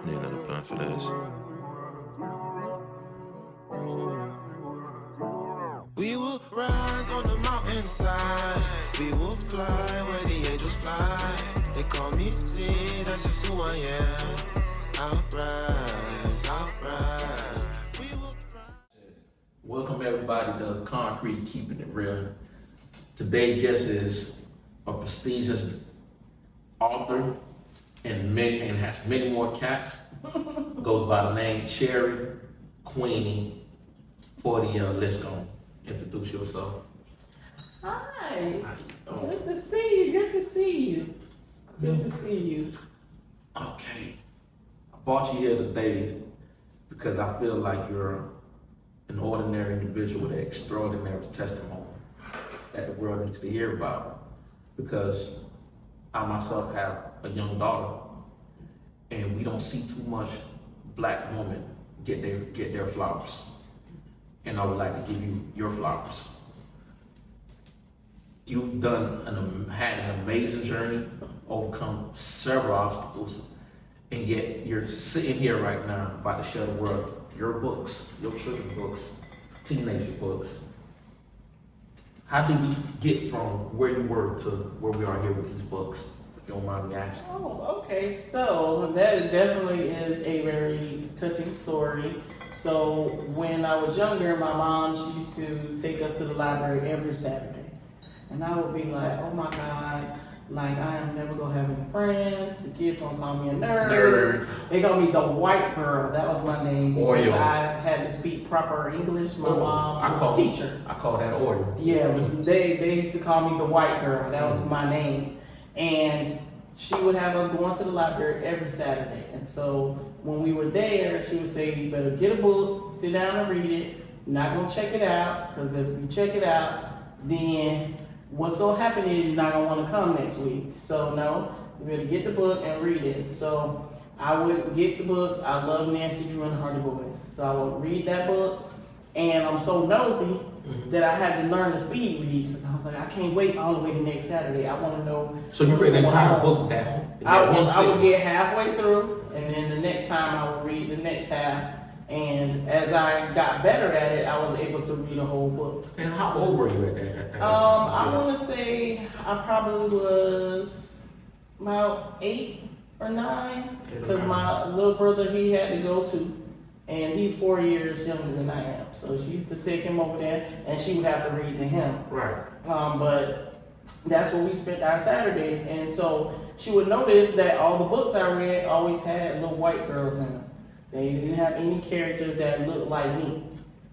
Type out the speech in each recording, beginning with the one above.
Need another blunt for this. We will rise on the mountainside. We will fly where the angels fly. They call me Z, that's just who I am. Outrise, outrise. We will rise. Welcome everybody to Concrete Keeping It Real. Today's guest is a prestigious author and has many more caps. Goes by the name Sherrie Queen Poitier. Let's go. Introduce yourself. Hi. Good to see you. Good to see you. Good to see you. Okay. I brought you here today because I feel like you're an ordinary individual with an extraordinary testimony that the world needs to hear about. Because I myself have a young daughter, and we don't see too much black women get their flowers. And I would like to give you your flowers. You've had an amazing journey, overcome several obstacles, and yet you're sitting here right now about to share the world your books, your children's books, teenager books. How did you get from where you were to where we are here with these books, if you don't mind me asking? Oh, okay. So that definitely is a very touching story. So when I was younger, my mom, she used to take us to the library every Saturday. And I would be like, oh my God, like I am never gonna have any friends. The kids gonna call me a nerd. They call me the white girl. That was my name because I had to speak proper English. My mom was a teacher. I call that order. Yeah, they used to call me the white girl. That was my name. And she would have us going to the library every Saturday. And so when we were there, she would say, you better get a book, sit down and read it. You're not gonna check it out, because if you check it out, then what's gonna happen is you're not gonna wanna come next week. So no, you better get the book and read it. So I would get the books. I love Nancy Drew and the Hardy Boys. So I would read that book, and I'm so nosy that I had to learn to speed read, because I was like, I can't wait all the way to next Saturday. I want to know. So you read the entire book that I would get halfway through, and then the next time I would read the next half. And as I got better at it, I was able to read a whole book. And how old were you at that time? I want to say I probably was about 8 or 9, because my little brother, he had to go to, and he's 4 years younger than I am. So she used to take him over there, and she would have to read to him. Right. But that's where we spent our Saturdays. And so she would notice that all the books I read always had little white girls in them. They didn't have any characters that looked like me.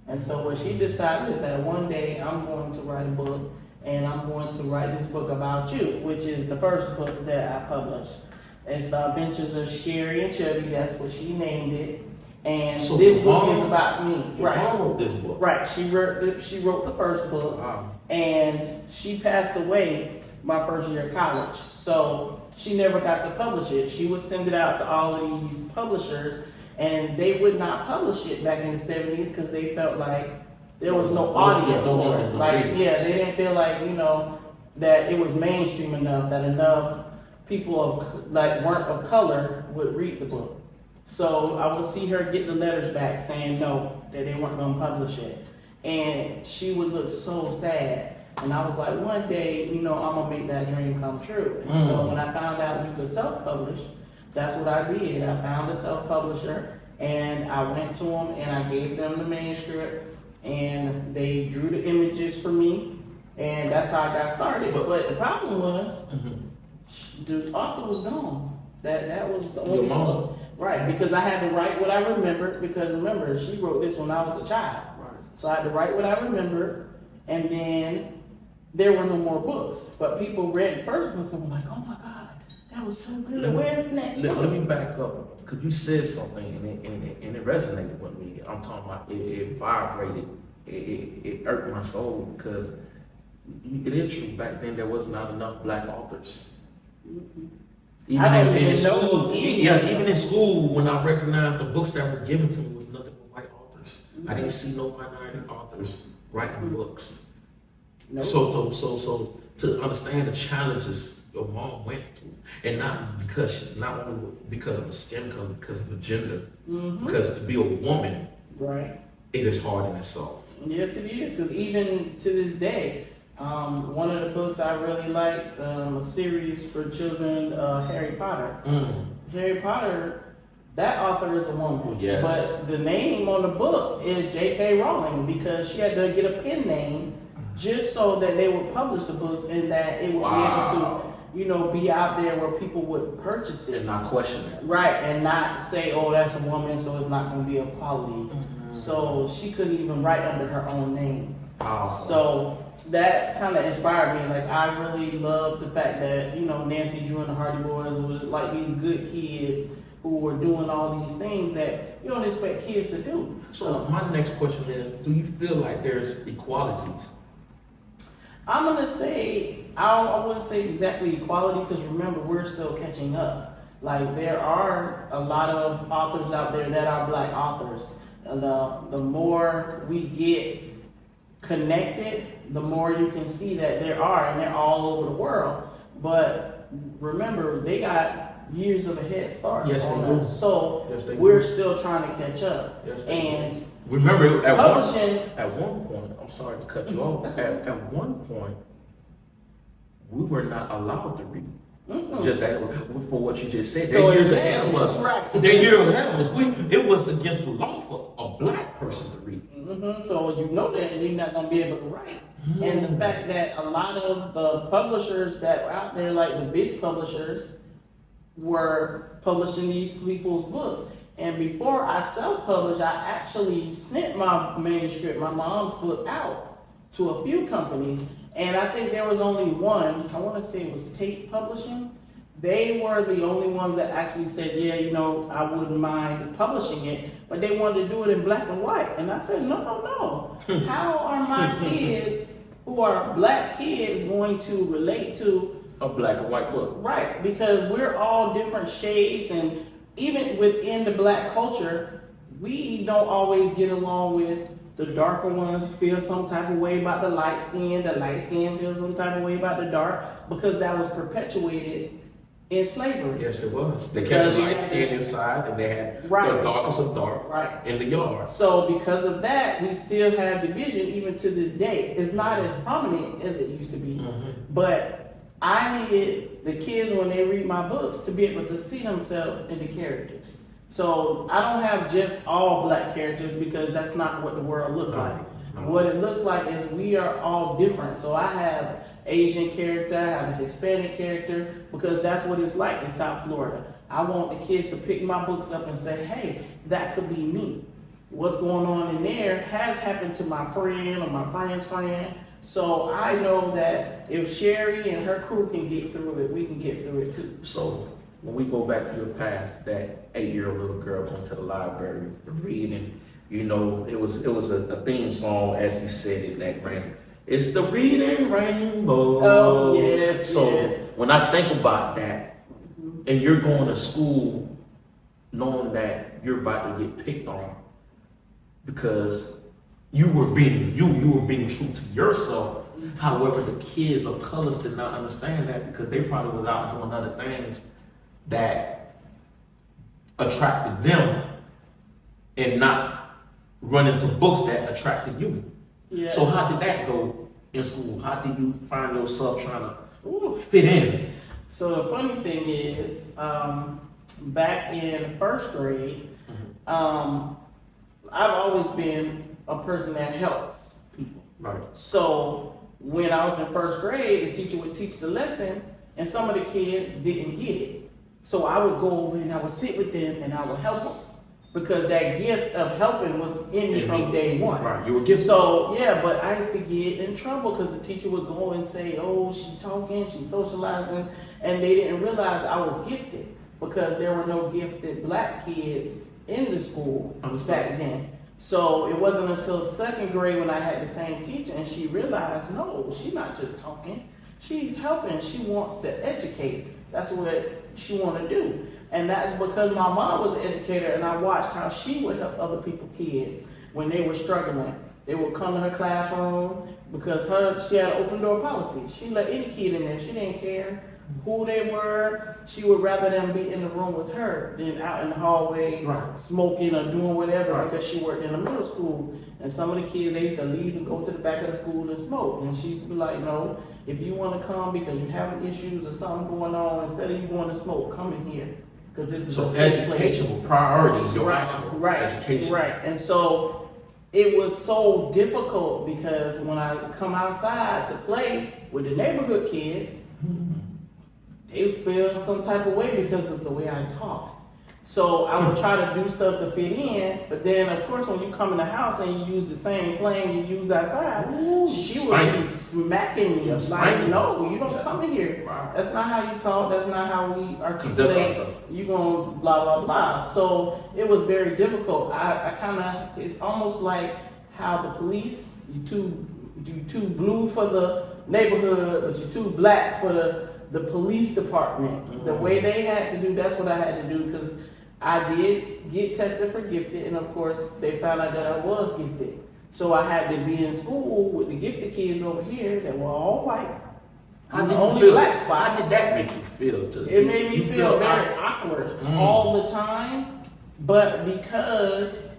And so what she decided is that one day I'm going to write a book, and I'm going to write this book about you, which is the first book that I published. It's The Adventures of Sherrie and Chubby. That's what she named it. And so this book is about me. Right. Mom wrote this book. Right. She wrote the first book. Wow. And she passed away my first year of college. So she never got to publish it. She would send it out to all of these publishers, and they would not publish it back in the 70s because they felt like there was no audience for it. Like, yeah, they didn't feel like, that it was mainstream enough, that enough people weren't of color would read the book. So I would see her get the letters back saying no, that they weren't gonna publish it. And she would look so sad. And I was like, one day, I'm gonna make that dream come true. And so when I found out you could self-publish, that's what I did. I found a self-publisher, and I went to them and I gave them the manuscript, and they drew the images for me, and that's how I got started. But the problem was, the author was gone. That was the only book. Right, because I had to write what I remembered, because remember, she wrote this when I was a child. Right. So I had to write what I remembered, and then there were no more books. But people read the first book and were like, oh my God, that was so good. Where's the next book? Let me back up, because you said something and it resonated with me. I'm talking about it vibrated, it irked my soul, because it is true. Back then there was not enough black authors. Even in school, when I recognized the books that were given to me was nothing but white authors. I didn't see no minority authors writing books. So to understand the challenges your mom went through, and not only because of the skin color, because of the gender. Because to be a woman, right, it is hard in itself. Yes, it is. Because even to this day, one of the books I really like, a series for children, Harry Potter. Harry Potter, that author is a woman. Yes. But the name on the book is J.K. Rowling because she had to get a pen name just so that they would publish the books and that it would be able to, you know, be out there where people would purchase it. And not question it. Right, and not say, oh, that's a woman, so it's not going to be of quality. So she couldn't even write under her own name. So that kind of inspired me. Like, I really love the fact that, you know, Nancy Drew and the Hardy Boys was like these good kids who were doing all these things that you don't expect kids to do. So my next question is, do you feel like there's equalities? I'm going to say, I wouldn't say exactly equality because remember, we're still catching up. Like, there are a lot of authors out there that are black authors. The more we get connected, the more you can see that there are, and they're all over the world. But remember, they got years of a head start. Yes, on they do. us. So Yes, they we're do. still trying to catch up. Yes, they do. And remember, publishing. at one point, I'm sorry to cut you off. That's At one point, we were not allowed to read. Mm-mm. Just that, for what you just said, So they're years it's ahead of us. right. They're years ahead of us. It was against the law for a black person to read. So you know that you're not going to be able to write. And the fact that a lot of the publishers that were out there, like the big publishers, were publishing these people's books. And before I self-published, I actually sent my manuscript, my mom's book, out to a few companies. And I think there was only one, I want to say it was Tate Publishing. They were the only ones that actually said, yeah, you know, I wouldn't mind publishing it, but they wanted to do it in black and white. And I said, no. How are my kids, who are black kids, going to relate to A black and white book. right? Because we're all different shades, and even within the black culture, we don't always get along with the darker ones feel some type of way about the light skin feel some type of way about the dark, because that was perpetuated in slavery. Yes, it was. They Because kept the you light had skin inside, and they had Right. the darkest of dark Right. in the yard. So because of that, we still have division even to this day. It's not as prominent as it used to be, but I needed the kids when they read my books to be able to see themselves in the characters. So I don't have just all black characters because that's not what the world looks like. What it looks like is we are all different. So I have Asian character, I have a Hispanic character, because that's what it's like in South Florida. I want the kids to pick my books up and say, hey, that could be me. What's going on in there has happened to my friend or my friend's friend. So I know that if Sherrie and her crew can get through it, we can get through it too. So when we go back to your past, that 8-year-old little girl going to the library reading, you know, it was a theme song, as you said it, that ran. It's the reading rainbow. Oh, yes, So yes. when I think about that, and you're going to school knowing that you're about to get picked on because you were being you were being true to yourself. However, the kids of colors did not understand that because they probably was out doing other things that attracted them and not running to books that attracted you. Yeah. So how did that go in school? How did you find yourself trying to fit in? So the funny thing is, back in first grade, I've always been a person that helps people. Right. So when I was in first grade, the teacher would teach the lesson, and some of the kids didn't get it. So I would go over and I would sit with them and I would help them, because that gift of helping was in me from day one. Right. You were gifted. So yeah, but I used to get in trouble because the teacher would go and say, "Oh, she's talking, she's socializing," and they didn't realize I was gifted because there were no gifted black kids in the school back then. So it wasn't until second grade when I had the same teacher and she realized, no, she's not just talking, she's helping. She wants to educate. That's what she want to do. And that's because my mom was an educator and I watched how she would help other people's kids when they were struggling. They would come to her classroom because she had an open door policy. She let any kid in there. She didn't care who they were. She would rather them be in the room with her than out in the hallway smoking or doing whatever because she worked in a middle school. And some of the kids, they used to leave and go to the back of the school and smoke. And she used to be like, no, if you want to come because you're having issues or something going on, instead of you going to smoke, come in here. Because this is so educational priority, your actual education. Right. And so it was so difficult because when I come outside to play with the neighborhood kids, they feel some type of way because of the way I talk. So I would try to do stuff to fit in, but then of course when you come in the house and you use the same slang you use outside, she would be smacking me. Like, no, you don't come in here. Wow. That's not how you talk. That's not how we articulate. You gonna blah blah blah. So it was very difficult. I kind of, it's almost like how the police, you too blue for the neighborhood, but you too black for the police department. The way they had to do, that's what I had to do, because I did get tested for gifted, and of course they found out that I was gifted. So I had to be in school with the gifted kids over here that were all white. How did that make you feel? It made me feel very awkward all the time, but because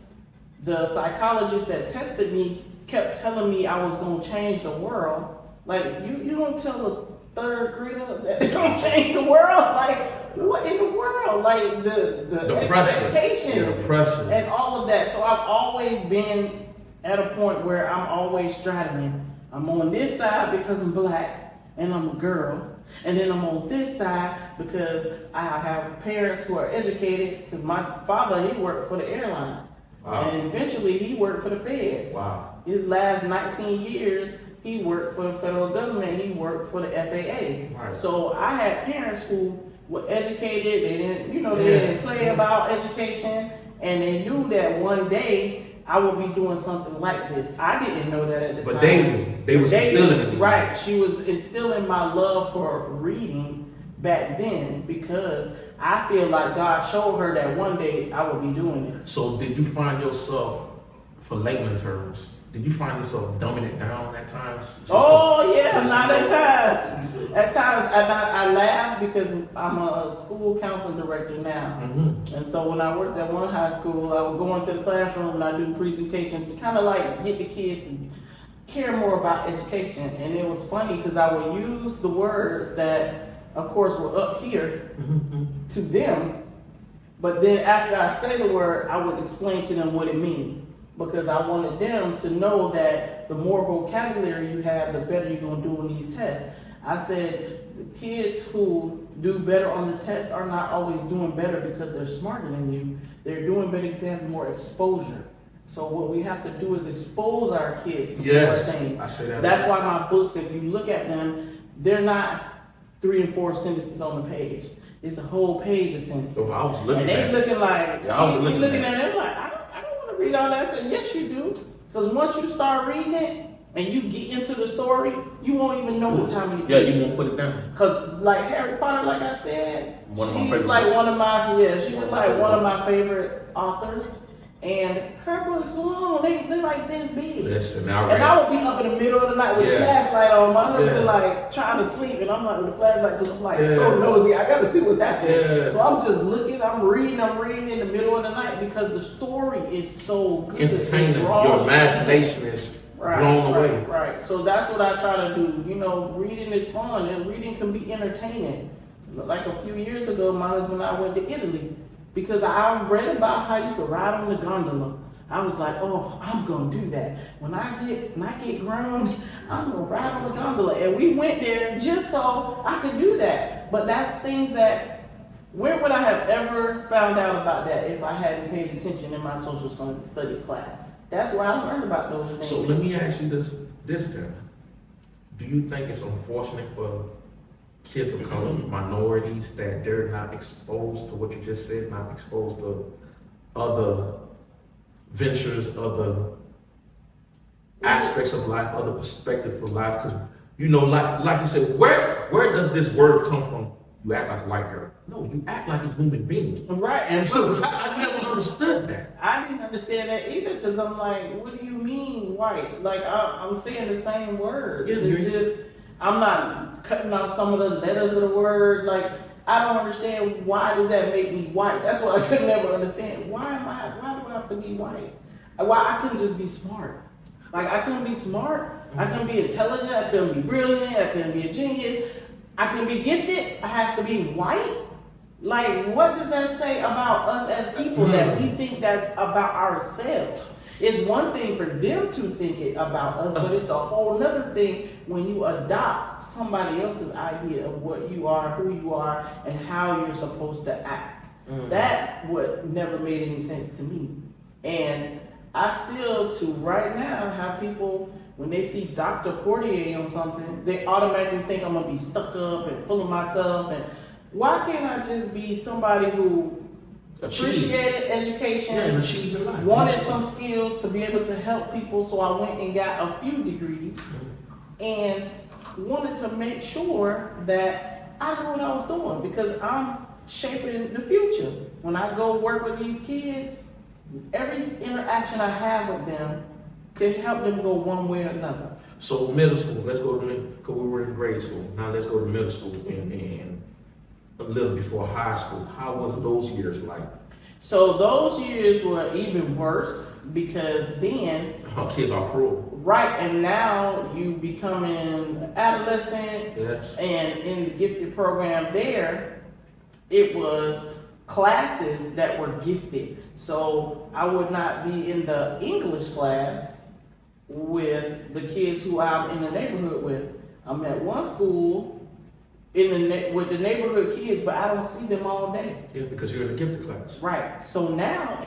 the psychologist that tested me kept telling me I was going to change the world. Like, you don't tell a third grader that they're going to change the world. Like, what in the world? Like, the expectations pressure and all of that. So I've always been at a point where I'm always straddling. I'm on this side because I'm black and I'm a girl. And then I'm on this side because I have parents who are educated, because my father, he worked for the airline. Wow. And eventually he worked for the feds. Wow. His last 19 years, he worked for the federal government. He worked for the FAA. Right. So I had parents who were educated. They didn't, they didn't play about education, and they knew that one day I would be doing something like this. I didn't know that at the time. But they knew. They was instilling it. Right. She was instilling my love for reading back then, because I feel like God showed her that one day I would be doing this. So did you find yourself, for layman terms, did you find yourself dumbing it down at times? Not at times. At times I laugh because I'm a school counseling director now. Mm-hmm. And so when I worked at one high school, I would go into the classroom and I do presentations to kind of like get the kids to care more about education. And it was funny because I would use the words that, of course, were up here to them. But then after I say the word, I would explain to them what it means. Because I wanted them to know that the more vocabulary you have, the better you're going to do in these tests. I said, the kids who do better on the test are not always doing better because they're smarter than you. They're doing better because they have more exposure. So what we have to do is expose our kids to more things. I say that. That's why my books, if you look at them, they're not 3 and 4 sentences on the page. It's a whole page of sentences. So I was looking and at they looking like, I was looking at them like, I don't want to read all that. I said, yes, you do. Because once you start reading it and you get into the story, you won't even notice how many pages. Yeah, you won't put it down. Because like Harry Potter, like I said, she's like one of my favorite authors. And her books long, they're like this big. Listen, and I would be up in the middle of the night with a flashlight on. My husband like trying to sleep, and I'm like with the flashlight because I'm like so nosy. I got to see what's happening. So I'm just looking, I'm reading in the middle of the night because the story is so good. Entertaining. Your imagination is blown away. Right. So that's what I try to do. Reading is fun, and reading can be entertaining. Like a few years ago, my husband and I went to Italy. Because I read about how you could ride on the gondola. I was like, oh, I'm gonna do that. When I get grown, I'm gonna ride on the gondola. And we went there just so I could do that. But that's things that, where would I have ever found out about that if I hadn't paid attention in my social studies class? That's where I learned about those things. So let me ask you this then. Do you think it's unfortunate for kids of color, minorities, that they're not exposed to what you just said, not exposed to other ventures, other aspects of life, other perspective of life? Because like you said, where does this word come from? You act like a white girl. No, you act like a human being. Right. And so I never understood that. I didn't understand that either, because I'm like, what do you mean white? Like I'm saying the same words. It's just I'm not cutting out some of the letters of the word. Like, I don't understand, why does that make me white? That's what I could never understand. Why do I have to be white? Why I couldn't just be smart? Like, I couldn't be smart. I couldn't be intelligent. I couldn't be brilliant. I couldn't be a genius. I couldn't be gifted. I have to be white. Like, what does that say about us as people that we think that's about ourselves? It's one thing for them to think it about us, but it's a whole other thing when you adopt somebody else's idea of what you are, who you are, and how you're supposed to act. That would never made any sense to me. And I still, to right now, have people, when they see Dr. Poitier on something, they automatically think I'm gonna be stuck up and full of myself. And why can't I just be somebody who appreciated education, wanted some skills to be able to help people, so I went and got a few degrees and wanted to make sure that I knew what I was doing, because I'm shaping the future. When I go work with these kids, every interaction I have with them could help them go one way or another. So middle school, let's go to because we were in grade school. Now let's go to middle school and a little before high school. How was those years like? So those years were even worse, because then Our kids are cruel. right, and now you becoming adolescent, Yes. and in the gifted program there, it was classes that were gifted. So I would not be in the English class with the kids who I'm in the neighborhood with. I'm at one school with the neighborhood kids, but I don't see them all day. Yeah, because you're in the gifted class. Right. So now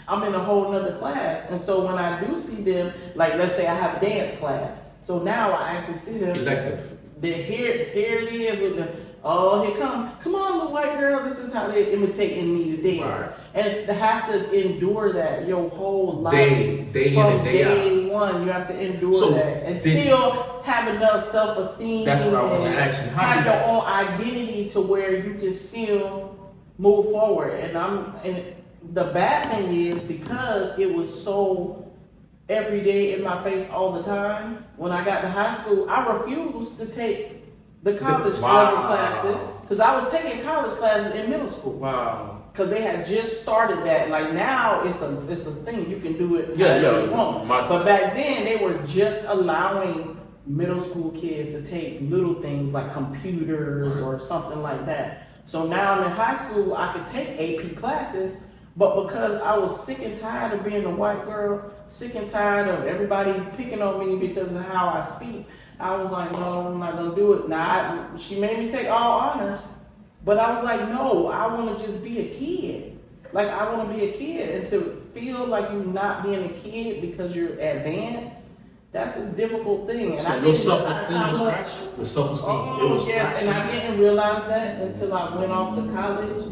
I'm in a whole nother class. And so when I do see them, like let's say I have a dance class. So now I actually see them. Elective. Here it is with the, here come on little white girl, this is how they're imitating me to dance. Right. And to have to endure that your whole life. Day in and day out. Day one, you have to endure So, that. And still have enough self-esteem. That's what I want to and ask you. How have do your own identity to where you can still move forward. And the bad thing is, because it was so every day in my face all the time, when I got to high school, I refused to take the college level classes, because I was taking college classes in middle school. Wow. Because they had just started that. Like now, it's a thing. You can do it Yeah, however you want. my- But back then, they were just allowing middle school kids to take little things like computers or something like that. So now I'm in high school, I could take AP classes, but because I was sick and tired of being a white girl, sick and tired of everybody picking on me because of how I speak, I was like, no, I'm not gonna do it. Now, she made me take all honors, but I was like, no, I wanna just be a kid. Like, I wanna be a kid, and to feel like you're not being a kid because you're advanced, that's a difficult thing. And So I your didn't self-esteem realize was how much. fractured? Your self-esteem, it Oh, was yes, and I fractured. didn't realize that until I went off to college,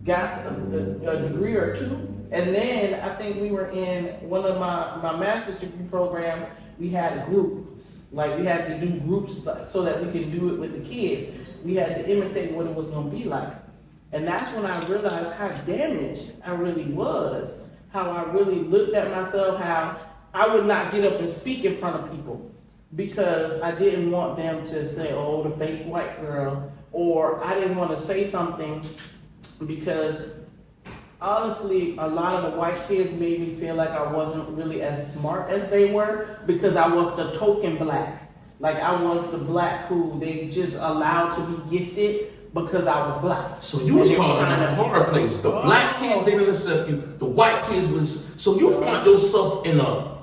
got a degree or two, and then I think we were in one of my master's degree program, we had groups. Like, we had to do groups so that we could do it with the kids. We had to imitate what it was gonna be like. And that's when I realized how damaged I really was, how I really looked at myself, how I would not get up and speak in front of people because I didn't want them to say, oh, the fake white girl, or I didn't want to say something because honestly, a lot of the white kids made me feel like I wasn't really as smart as they were because I was the token black. Like, I was the black who they just allowed to be gifted because I was black. So you was causing a hard place. The black kids, they didn't accept you. The white kids was. So you find yourself in a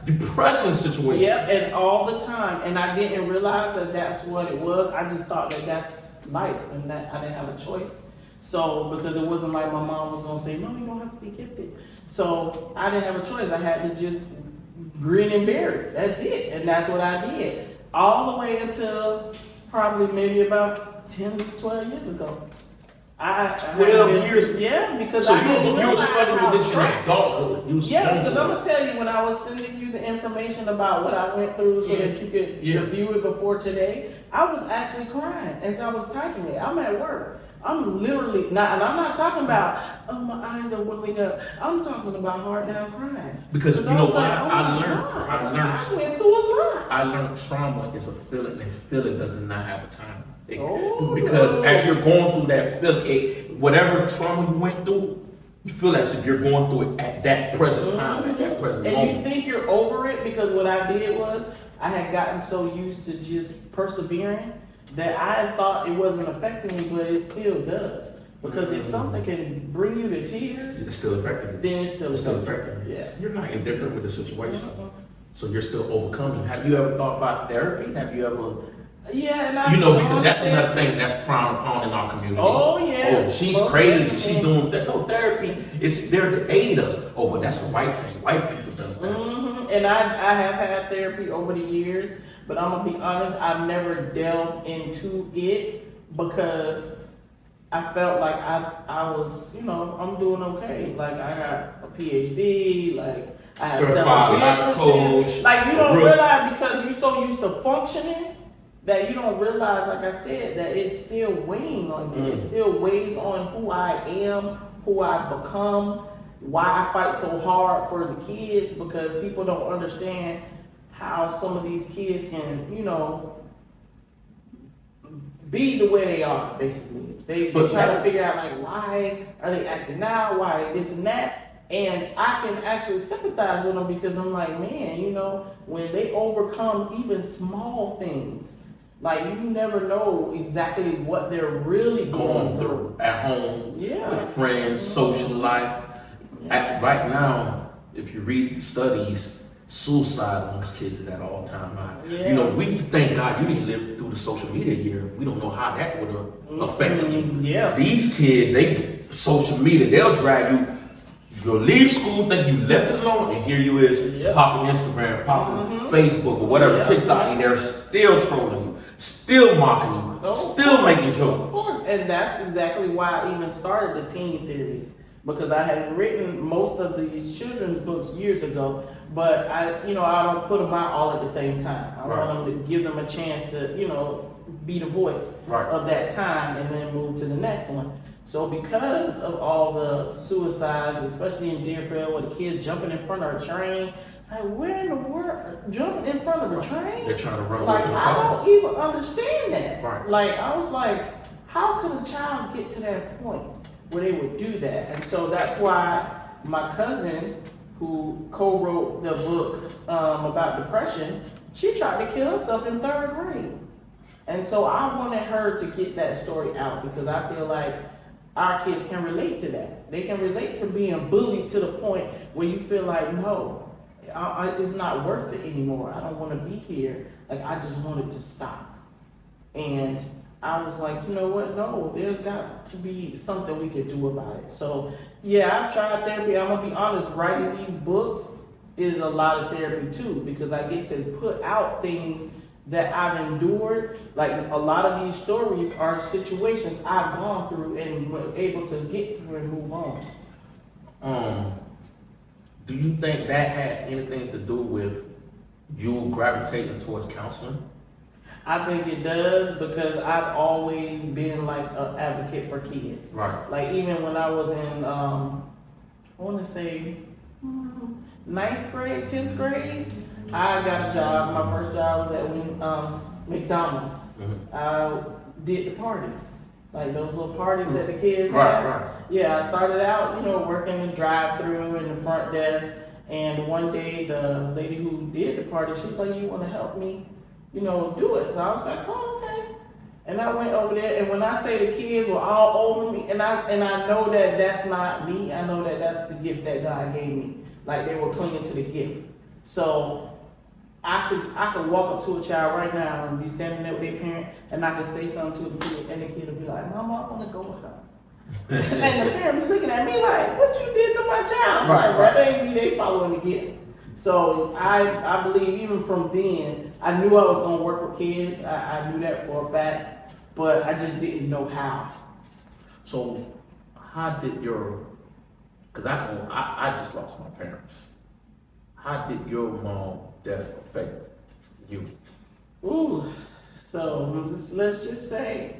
depressing situation. Yeah, and all the time. And I didn't realize that that's what it was. I just thought that that's life and that I didn't have a choice. So, because it wasn't like my mom was going to say, no, you don't have to be gifted. So, I didn't have a choice. I had to just grin and bear it. That's it. And that's what I did. All the way until probably maybe about 10, 12 years ago. 12 years? Yeah, because So I didn't you were realize struggling how with this in trapped- adulthood. You was Yeah, going because through I'm this. gonna tell you, when I was sending you the information about what I went through so that you could review it before today, I was actually crying as I was typing it. I'm at work. I'm literally not, and I'm not talking about, oh, my eyes are welling up. I'm talking about hard down crying. Because you I know was what? like, oh I my learned. God, I learned. I went through a lot. I learned trauma is a feeling, and feeling does not have a time. Oh. Because as you're going through that feeling, whatever trauma you went through, you feel as if you're going through it at that present time, at that present And moment. you think you're over it because what I did was I had gotten so used to just persevering that I thought it wasn't affecting me, but it still does. Because if something can bring you to tears, It's still affecting you. then it's still affecting you. Yeah. You're not indifferent with the situation. So you're still overcoming. Have you ever thought about therapy? Have you ever, Yeah, and I because that's another thing that's frowned upon in our community. Oh, yes. Oh, she's Most crazy. definitely. She's doing that. No, therapy. It's there to aid us. Oh, but that's a white thing. White people does that. And I have had therapy over the years, but I'm gonna be honest, I've never delved into it because I felt like I was, I'm doing okay. Like I got a PhD, like I have Certified life several businesses. coach. Like you don't realize because you're so used to functioning that you don't realize, like I said, that it's still weighing on you. It still weighs on who I am, who I've become, why I fight so hard for the kids, because people don't understand how some of these kids can, be the way they are, basically. They try to figure out, like, why are they acting now? Why are they this and that? And I can actually sympathize with them because I'm like, man, when they overcome even small things, like you never know exactly what they're really going through. At home, Yeah. with friends, social life. Right now, if you read studies, suicide amongst kids is at all time high. Yeah. We thank God you didn't live through the social media year. We don't know how that would have affected you. Yeah. These kids, social media, they'll drag you. You'll leave school, think you left it alone, and here you is popping Instagram, popping Facebook or whatever, TikTok, and they're still trolling you, still mocking you, still making jokes. Of course, and that's exactly why I even started the teen series, because I had written most of these children's books years ago, but I don't put them out all at the same time. I want them to give them a chance to, be the voice of that time and then move to the next one. So because of all the suicides, especially in Deerfield, where the kids jumping in front of a train, like where in the world, jumping in front of a train? They're trying to run away Like from the I cars. don't even understand that. Right. Like I was like, how could a child get to that point where they would do that? And so that's why my cousin, who co-wrote the book about depression, she tried to kill herself in 3rd grade. And so I wanted her to get that story out because I feel like our kids can relate to that. They can relate to being bullied to the point where you feel like, no, it's not worth it anymore. I don't want to be here. Like, I just wanted to stop. And I was like, you know what? No, there's got to be something we could do about it. So, yeah, I've tried therapy. I'm going to be honest, writing these books is a lot of therapy too, because I get to put out things that I've endured. Like a lot of these stories are situations I've gone through and were able to get through and move on. Do you think that had anything to do with you gravitating towards counseling? I think it does because I've always been like an advocate for kids. Right. Like even when I was in, I want to say 9th grade, 10th grade, I got a job. My first job was at McDonald's. I did the parties, like those little parties that the kids had. Right. Yeah, I started out, working the drive-through and the front desk. And one day, the lady who did the party, she was like, "You want to help me, do it?" So I was like, "Oh, okay." And I went over there, and when I say the kids were all over me, and I know that that's not me. I know that that's the gift that God gave me. Like they were clinging to the gift. So I could walk up to a child right now and be standing there with their parent, and I could say something to the kid, and the kid would be like, "Mama, I want to go with her." And the parent be looking at me like, "What you did to my child?" Right. That ain't me. They following the gift. So I believe even from then, I knew I was gonna work with kids. I knew that for a fact, but I just didn't know how. So how did because I just lost my parents. How did your mom death affect you? Ooh, so let's just say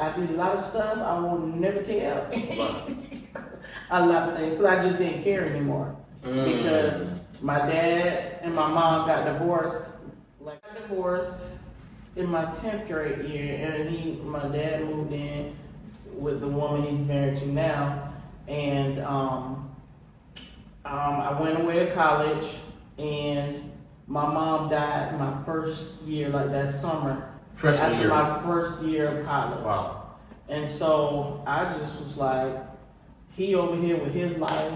I did a lot of stuff I will never tell. A lot of things, because I just didn't care anymore. Because my dad and my mom got divorced divorced in my 10th grade year, and my dad moved in with the woman he's married to now, and I went away to college, and my mom died my first year, like that summer. Freshman year. After my first year of college. Wow. And so I just was like, he over here with his life,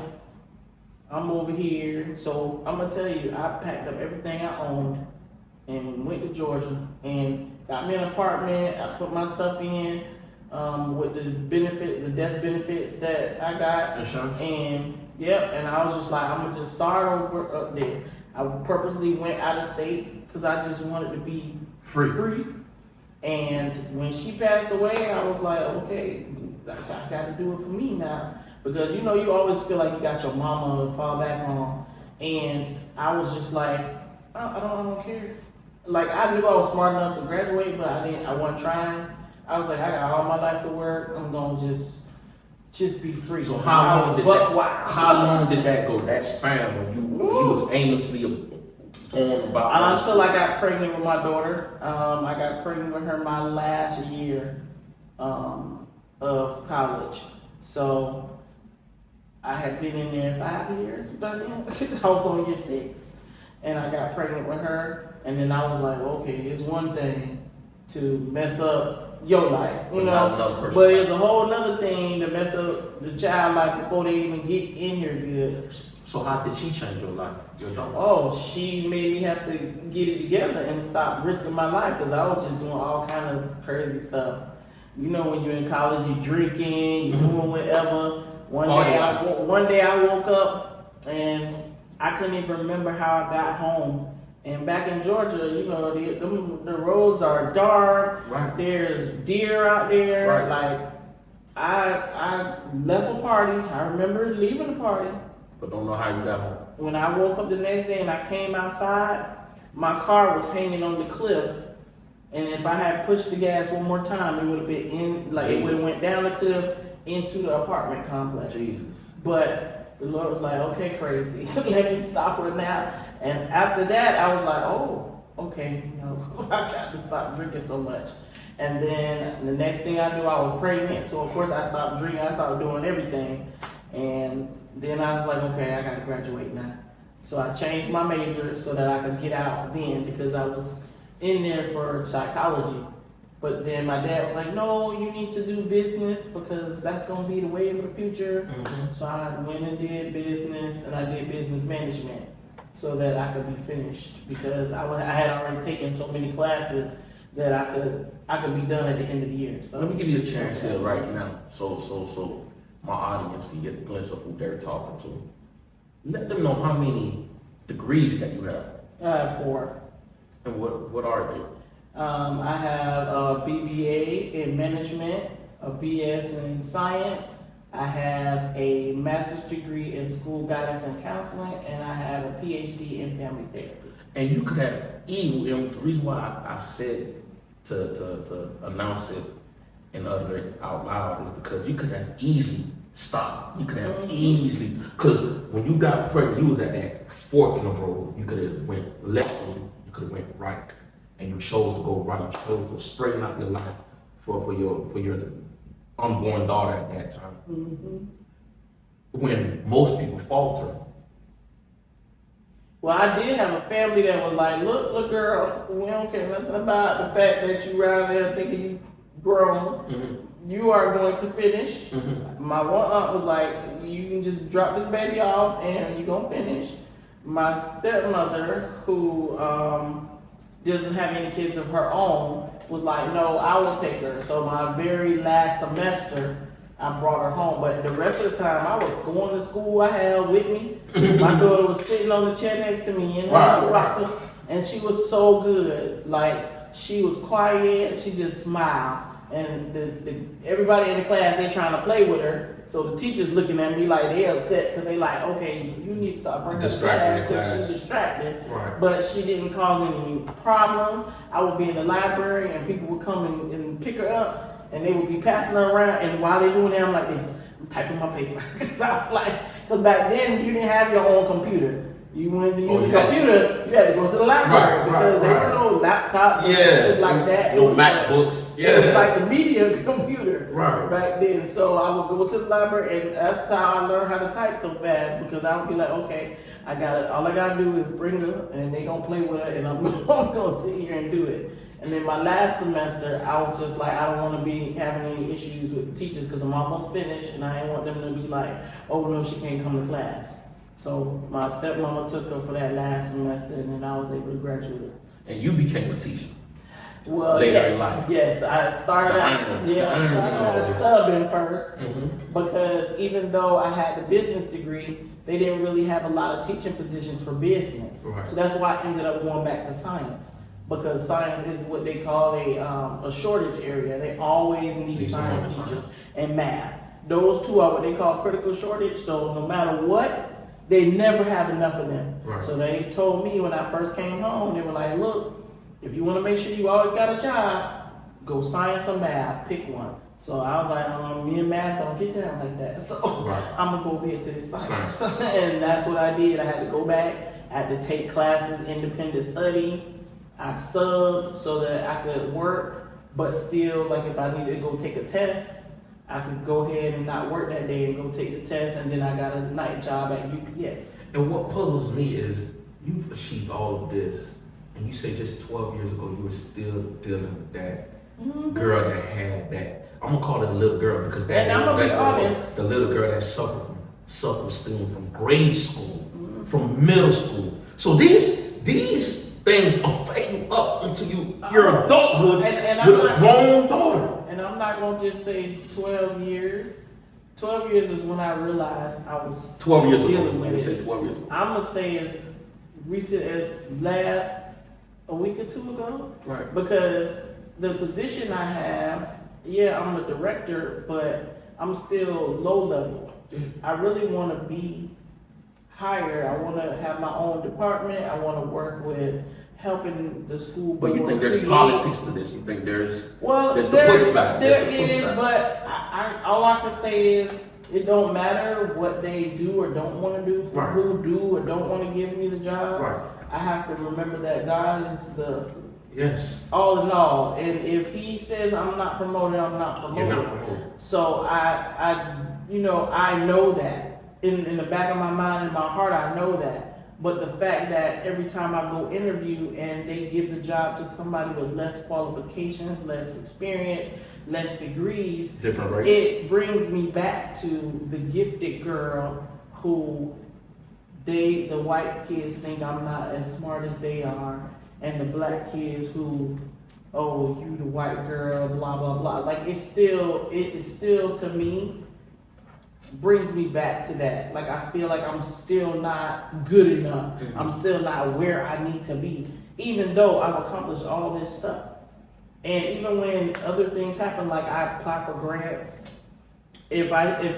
I'm over here. So I'm gonna tell you, I packed up everything I owned and went to Georgia and got me an apartment. I put my stuff in with the death benefits that I got. Insurance. And yep, and I was just like, I'm gonna just start over up there. I purposely went out of state because I just wanted to be free. And when she passed away, I was like, okay, I got to do it for me now. Because, you know, you always feel like you got your mama to fall back on. And I was just like, I don't care. Like, I knew I was smart enough to graduate, but I wasn't trying. I was like, I got all my life to work. I'm going to just be free. So how long did that go, that span when you was aimlessly going about? Until I got pregnant with my daughter. I got pregnant with her my last year of college. So I had been in there 5 years by then. I was on year 6. And I got pregnant with her. And then I was like, okay, it's one thing to mess up your life, you know, but it's a whole nother thing to mess up the child life before they even get in here good. So how did she change your life, your daughter? Oh, she made me have to get it together and stop risking my life because I was just doing all kind of crazy stuff. You know, when you're in college, you're drinking, you're doing whatever. One day I woke up and I couldn't even remember how I got home. And back in Georgia, you know, the roads are dark. Right. There's deer out there. Right. Like, I left a party. I remember leaving the party. But don't know how you got home. When I woke up the next day and I came outside, my car was hanging on the cliff. And if I had pushed the gas one more time, it would have been it would have went down the cliff into the apartment complex. Jesus. But the Lord was like, okay, crazy, let me stop her now. And after that, I was like, oh, okay, you know, I got to stop drinking so much. And then the next thing I knew, I was pregnant. So of course I stopped drinking. I started doing everything. And then I was like, okay, I got to graduate now. So I changed my major so that I could get out then because I was in there for psychology. But then my dad was like, no, you need to do business because that's going to be the way of the future. Mm-hmm. So I went and did business, and I did business management so that I could be finished because I had already taken so many classes that I could be done at the end of the year. So let me give you a chance here right now so my audience can get a glimpse of who they're talking to. Let them know how many degrees that you have. I have 4. And what are they? I have a BBA in management, a BS in science. I have a master's degree in school guidance and counseling, and I have a PhD in family therapy. And you could have and the reason why I said to announce it and utter it out loud is because you could have easily stopped. You could have easily, because when you got pregnant, you was at that fork in the road. You could have went left, you could have went right. And you chose to go right, you chose to straighten out your life for your unborn daughter at that time. Mm-hmm. When most people falter. Well, I did have a family that was like, look, girl, we don't care nothing about the fact that you around there thinking you grown. Mm-hmm. You are going to finish. Mm-hmm. My one aunt was like, you can just drop this baby off and you're going to finish. My stepmother, who doesn't have any kids of her own, was like, no, I will take her. So my very last semester, I brought her home. But the rest of the time, I was going to school. I had her with me. My daughter was sitting on the chair next to me in her rocker, and she was so good. Like, she was quiet. She just smiled. And everybody in the class, they trying to play with her. So the teacher's looking at me like they upset because they like, okay, you need to stop bringing her to class because she's distracted. Right. But she didn't cause any problems. I would be in the library and people would come and pick her up and they would be passing her around. And while they're doing that, I'm like this, I'm typing my paper. Because I was like, because back then you didn't have your own computer. You went to use Oh, the you had computer, you had to go to the library because there were no laptops and things like that. No MacBooks. It was like the media computer Right. back then. So I would go to the library, and that's how I learned how to type so fast because I would be like, okay, I got it. All I gotta do is bring her, and they gonna play with her, and I'm gonna sit here and do it. And then my last semester, I was just like, I don't want to be having any issues with teachers because I'm almost finished, and I didn't want them to be like, oh no, she can't come to class. So my stepmama took her for that last semester, and then I was able to graduate. And you became a teacher. Well, later yes, in life. yes. I started out subbing first because even though I had the business degree, they didn't really have a lot of teaching positions for business. Right. So that's why I ended up going back to science because science is what they call a shortage area. They always need science teachers and math. Those two are what they call critical shortage. So no matter what, they never have enough of them. Right. So they told me when I first came home, they were like, look, if you want to make sure you always got a job, go science or math, pick one. So I was like, me and math don't get down like that. So I'm going to go over here to the science. And that's what I did. I had to go back. I had to take classes, independent study. I subbed so that I could work, but still, like if I needed to go take a test, I could go ahead and not work that day and go take the test, and then I got a night job at UPS. And what puzzles me is you've achieved all of this, and you say just 12 years ago you were still dealing with that girl that had that. I'm gonna call it a little girl because that's the little girl that suffered from self-esteem from grade school, from middle school. So these things affect you up into your adulthood with a grown daughter. And I'm not going to just say 12 years. 12 years is when I realized I was 12 years ago. dealing When with you it. say 12 years ago. I'm going to say as recent as a week or two ago. Right. Because the position I have, yeah, I'm a director, but I'm still low level. I really want to be higher. I want to have my own department. I want to work with helping the school. But you think there's politics to this? You think there's the pushback? There is, but all I can say is it don't matter what they do or don't want to do, right. Who do or don't want to give me the job. Right. I have to remember that God is the all in all, and if He says I'm not promoted, I'm not promoted. You're not promoted. So I know that in the back of my mind, in my heart, I know that. But the fact that every time I go interview and they give the job to somebody with less qualifications, less experience, less degrees, different race, it brings me back to the gifted girl who the white kids think I'm not as smart as they are, and the black kids who, oh, you the white girl, blah, blah, blah. Like it is still to me, brings me back to that. Like I feel like I'm still not good enough. I'm still not where I need to be, even though I've accomplished all this stuff. And even when other things happen, like I apply for grants, if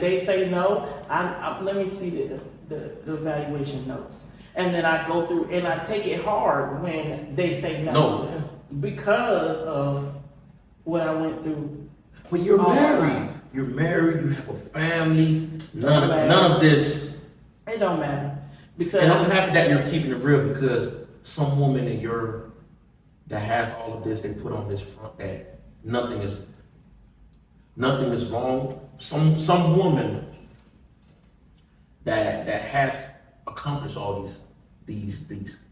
they say no, I let me see the evaluation notes, and then I go through and I take it hard when they say no. Because of what I went through. But you're married. You're married, you have a family, none of this. It don't matter. Because and I'm happy that you're keeping it real because some woman that has all of this, they put on this front that nothing is wrong. Some woman that has accomplished all these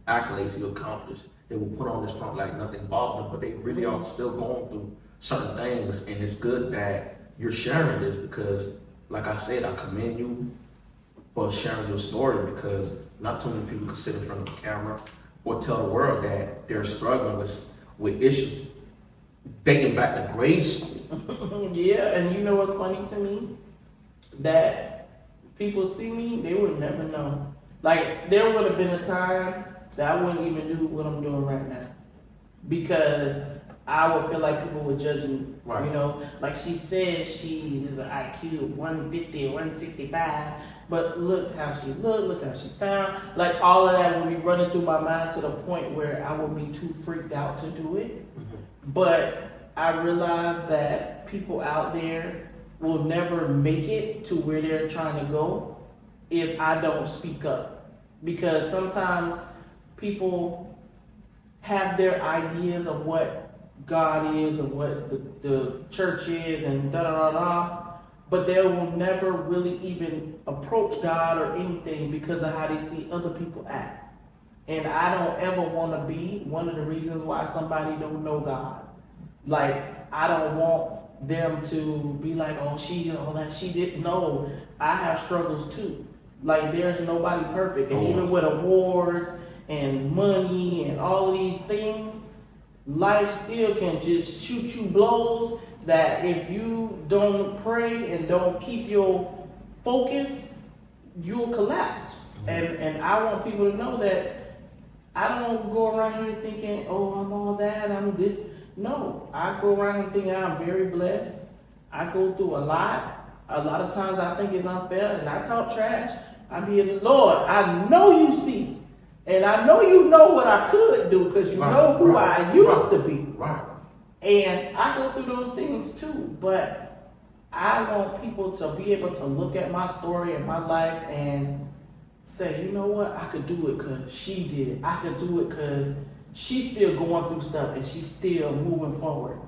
accolades you accomplished, they will put on this front like nothing bothered them, but they really are still going through certain things, and it's good that you're sharing this because, like I said, I commend you for sharing your story because not too many people can sit in front of the camera or tell the world that they're struggling with issues dating back to grade school. Yeah, and you know what's funny to me? That people see me, they would never know. Like, there would have been a time that I wouldn't even do what I'm doing right now because I would feel like people were judging me, right. You know? Like she said she is an IQ 150, 165, but look how she look how she sound. Like all of that would be running through my mind to the point where I would be too freaked out to do it. But I realized that people out there will never make it to where they're trying to go if I don't speak up. because sometimes people have their ideas of what God is and what the church is and da da da da, but they will never really even approach God or anything because of how they see other people act. And I don't ever want to be one of the reasons why somebody don't know God. Like, I don't want them to be like, oh, she didn't know. I have struggles too. Like, there's nobody perfect. And even with awards and money and all of these things, life still can just shoot you blows that if you don't pray and don't keep your focus, you'll collapse. And I want people to know that I don't go around here thinking, oh, I'm all that, I'm this. No, I go around here thinking I'm very blessed. I go through a lot. A lot of times I think it's unfair and I talk trash. I be, Lord, I know you see. And I know you know what I could do because you know who I used to be. Right. And I go through those things too. But I want people to be able to look at my story and my life and say, you know what, I could do it because she did it. I could do it because she's still going through stuff and she's still moving forward.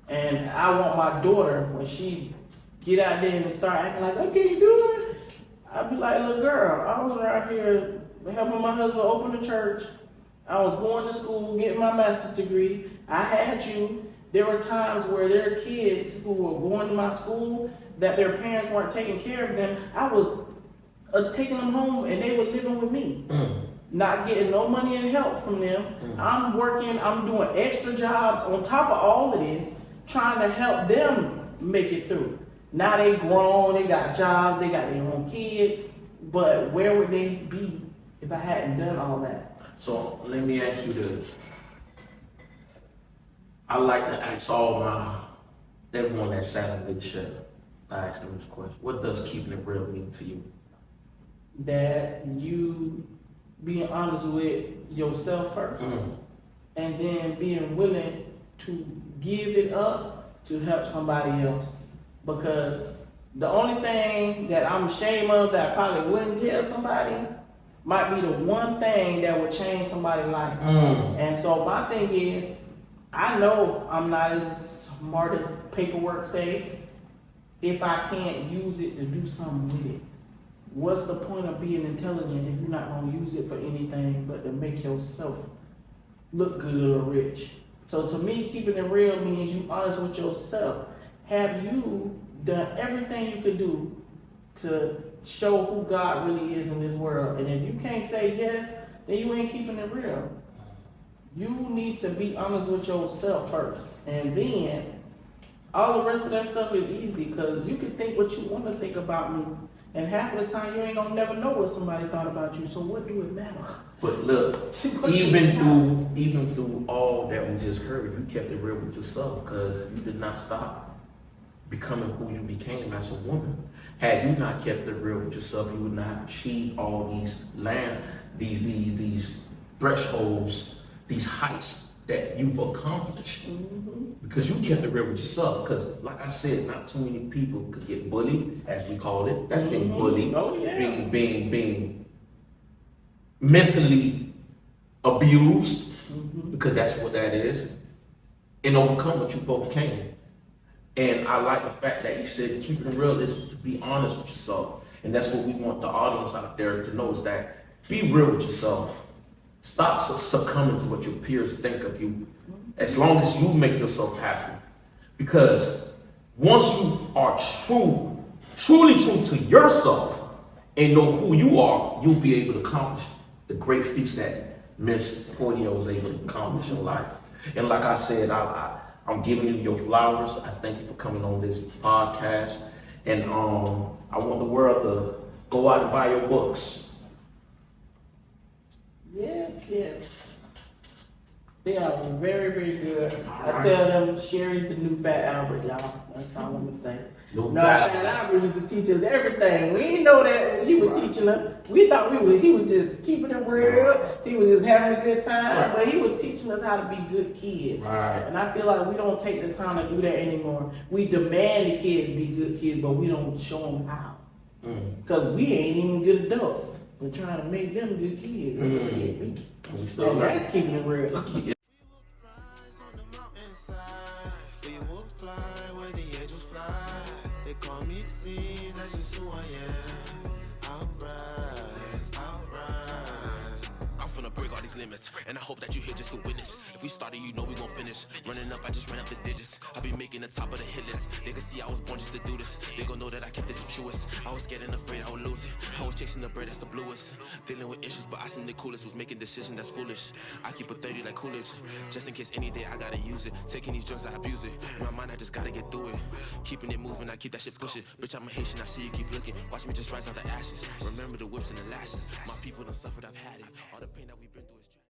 And I want my daughter, when she get out there and start acting like, okay, you do it, I'll be like, look, girl, I was right here helping my husband open the church. I was going to school, getting my master's degree. I had you. There were times where there were kids who were going to my school that their parents weren't taking care of them. I was taking them home and they were living with me. Not getting no money and help from them. I'm working, I'm doing extra jobs on top of all of this, trying to help them make it through. Now they grown, they got jobs, they got their own kids, but where would they be if I hadn't done all that? So let me ask you this. I like to ask everyone that sat on the show, I ask them this question. What does keeping it real mean to you? That you being honest with yourself first, and then being willing to give it up to help somebody else. Because the only thing that I'm ashamed of that I probably wouldn't tell somebody might be the one thing that would change somebody's life. And so my thing is, I know I'm not as smart as paperwork say. If I can't use it to do something with it, what's the point of being intelligent if you're not going to use it for anything but to make yourself look good or rich? So to me, keeping it real means you honest with yourself. Have you done everything you could do to show who God really is in this world? And if you can't say yes, then you ain't keeping it real. You need to be honest with yourself first. And then all the rest of that stuff is easy because you can think what you want to think about me. And half of the time, you ain't gonna never know what somebody thought about you. So what do it matter? But look, even through all that we just heard, you kept it real with yourself because you did not stop becoming who you became as a woman. Had you not kept it real with yourself, you would not have achieved all these thresholds, these heights that you've accomplished. Because you kept it real with yourself. Because, like I said, not too many people could get bullied, as we call it. That's being bullied. Oh, yeah. Being mentally abused, because that's what that is, and overcome what you both can. And I like the fact that you said keeping it real is to be honest with yourself. And that's what we want the audience out there to know, is that be real with yourself. Stop succumbing to what your peers think of you, as long as you make yourself happy. Because once you are truly true to yourself and know who you are, you'll be able to accomplish the great feats that Miss Poitier was able to accomplish in life. And like I said, I'm giving you your flowers. I thank you for coming on this podcast. And I want the world to go out and buy your books. Yes. They are very, very good. I tell them Sherry's the new Fat Albert, y'all. That's all I'm gonna say. No, Fat Albert used to teach us everything. We didn't know that when he was teaching us. We thought he was just keeping it real. He was just having a good time. But he was teaching us how to be good kids. And I feel like we don't take the time to do that anymore. We demand the kids be good kids, but we don't show them how. Because we ain't even good adults. and trying to make them good kids. And we still And learning. that's keeping it real. Rise on the mountainside. We will fly where the angels fly. They call me Z, that's just who I am. I'll rise, I'll rise. I'm finna break all these limits, and I hope that you here just to witness. If we started, you know we gon' finish. Running up, I just ran up the digits. I be making the top of the hit list. They can see I was born just to do this. They gon' know that I kept it the truest. I was scared and afraid I would lose it. I was chasing the bread that's the bluest. Dealing with issues, but I seem the coolest. Was making decisions that's foolish. I keep a 30 like Coolidge, just in case any day I gotta use it. Taking these drugs, I abuse it. In my mind, I just gotta get through it. Keeping it moving, I keep that shit pushing. Bitch, I'm a Haitian, I see you keep looking. Watch me just rise out the ashes. Remember the whips and the lashes. My people done suffered, I've had it. All the pain that we've been through.